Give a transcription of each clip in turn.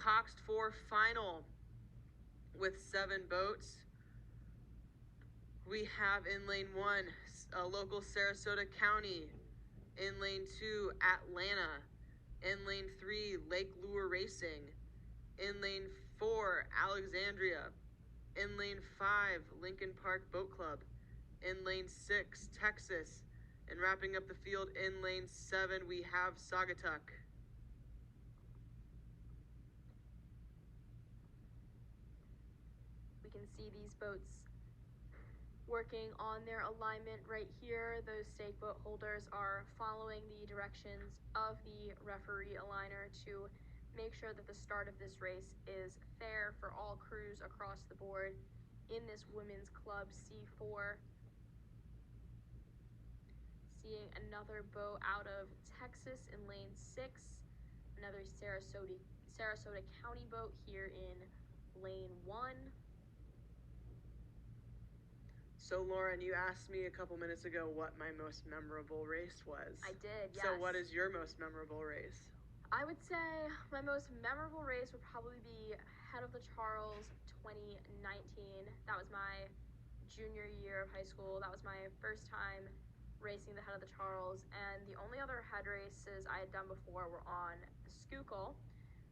Coxed 4 final with 7 boats. We have in lane 1, local Sarasota County. In lane 2, Atlanta. In lane 3, Lake Lure Racing. In lane 4, Alexandria. In lane 5, Lincoln Park Boat Club. In lane 6, Texas. And wrapping up the field in lane 7, we have Saugatuck. We can see these boats working on their alignment right here. Those stake boat holders are following the directions of the referee aligner to make sure that the start of this race is fair for all crews across the board in this Women's Club C4. Seeing another boat out of Texas in lane 6, another Sarasota County boat here in lane 1. So Lauren, you asked me a couple minutes ago what my most memorable race was. I did, yes. So what is your most memorable race? I would say my most memorable race would probably be Head of the Charles 2019. That was my junior year of high school. That was my first time racing the Head of the Charles, and the only other head races I had done before were on the Schuylkill.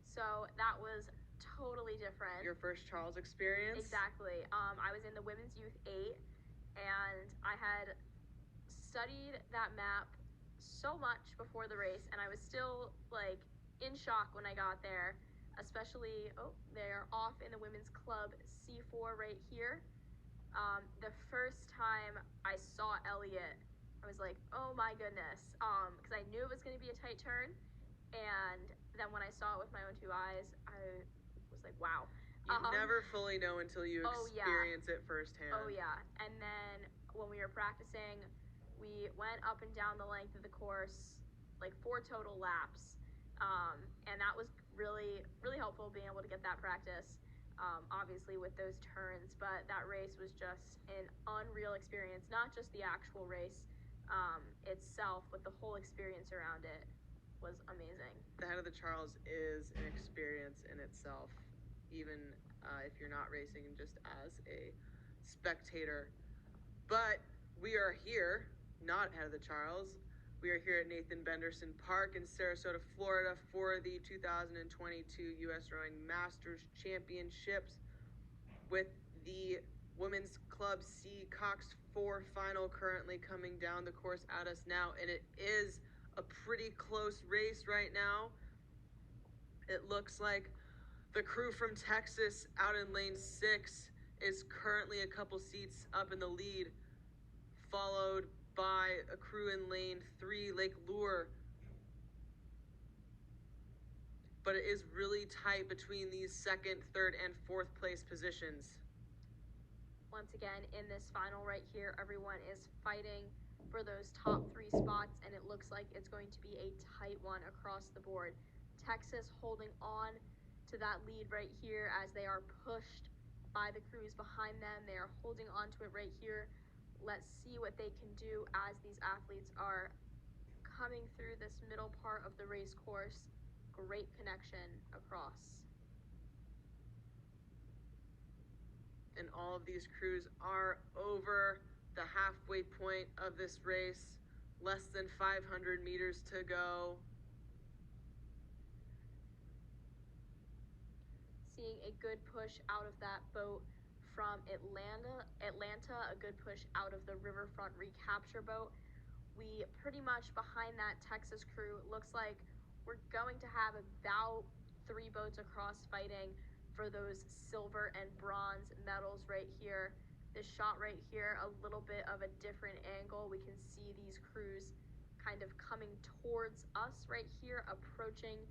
So that was totally different. Your first Charles experience? Exactly. I was in the Women's Youth 8, and I had studied that map so much before the race, and I was still like in shock when I got there, especially, they're off in the Women's Club C4 right here. The first time I saw Elliot, I was like, oh my goodness, because I knew it was going to be a tight turn, and then when I saw it with my own 2 eyes, I was like, wow. You never fully know until you experience it firsthand. Oh yeah, and then when we were practicing, we went up and down the length of the course, like 4 total laps, and that was really, really helpful being able to get that practice, obviously with those turns. But that race was just an unreal experience, not just the actual race itself, but the whole experience around it was amazing. The Head of the Charles is an experience in itself, even if you're not racing, just as a spectator. But we are here, not Head of the Charles. We are here at Nathan Benderson Park in Sarasota, Florida for the 2022 U.S. Rowing Masters Championships with the Women's Club C Cox 4 final currently coming down the course at us now. And it is a pretty close race right now. It looks like the crew from Texas out in lane 6 is currently a couple seats up in the lead, followed by a crew in lane 3, Lake Lure. But it is really tight between these 2nd, 3rd, and 4th place positions. Once again, in this final right here, everyone is fighting for those top 3 spots, and it looks like it's going to be a tight one across the board. Texas holding on to that lead right here as they are pushed by the crews behind them. They are holding on to it right here. Let's see what they can do as these athletes are coming through this middle part of the race course. Great connection across. And all of these crews are over the halfway point of this race. Less than 500 meters to go. Seeing a good push out of that boat from Atlanta, a good push out of the Riverfront Recapture boat. We pretty much behind that Texas crew, looks like we're going to have about 3 boats across fighting for those silver and bronze medals right here. This shot right here, a little bit of a different angle. We can see these crews kind of coming towards us right here, approaching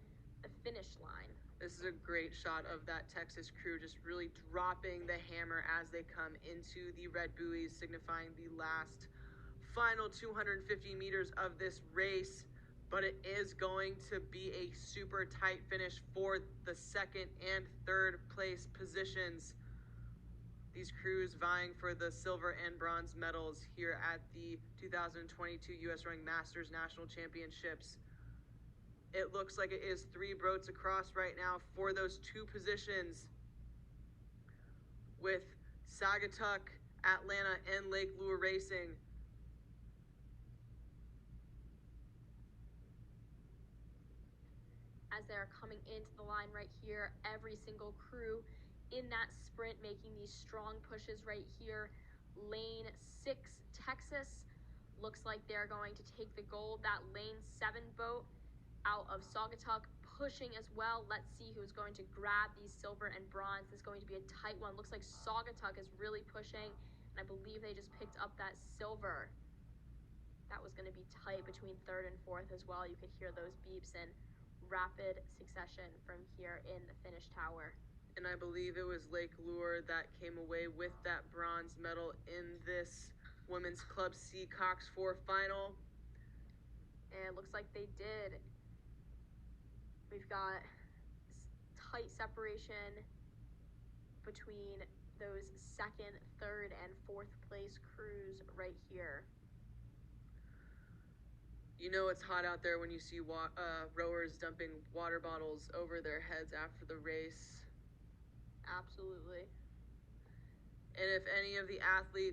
the finish line. This is a great shot of that Texas crew just really dropping the hammer as they come into the red buoys, signifying the last final 250 meters of this race. But it is going to be a super tight finish for the 2nd and 3rd place positions. These crews vying for the silver and bronze medals here at the 2022 U.S. Rowing Masters National Championships. It looks like it is 3 boats across right now for those 2 positions, with Sagatuck, Atlanta, and Lake Lure racing. As they're coming into the line right here, every single crew in that sprint making these strong pushes right here. Lane 6, Texas, looks like they're going to take the gold. That lane 7 boat out of Saugatuck pushing as well. Let's see who's going to grab these silver and bronze. This is going to be a tight one. Looks like Saugatuck is really pushing, and I believe they just picked up that silver. That was going to be tight between 3rd and 4th as well. You could hear those beeps in rapid succession from here in the finish tower. And I believe it was Lake Lure that came away with that bronze medal in this Women's Club C Cox 4 final. And it looks like they did. We've got tight separation between those 2nd, 3rd, and 4th place crews right here. You know it's hot out there when you see rowers dumping water bottles over their heads after the race. Absolutely. And if any of the athletes